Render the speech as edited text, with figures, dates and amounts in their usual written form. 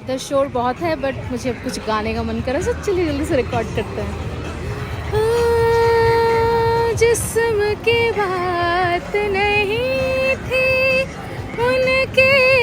इधर शोर बहुत है, बट मुझे अब कुछ गाने का मन कर रहा है, so चलिए जल्दी से रिकॉर्ड करते हैं। जिस्म की बात नहीं थी, उनके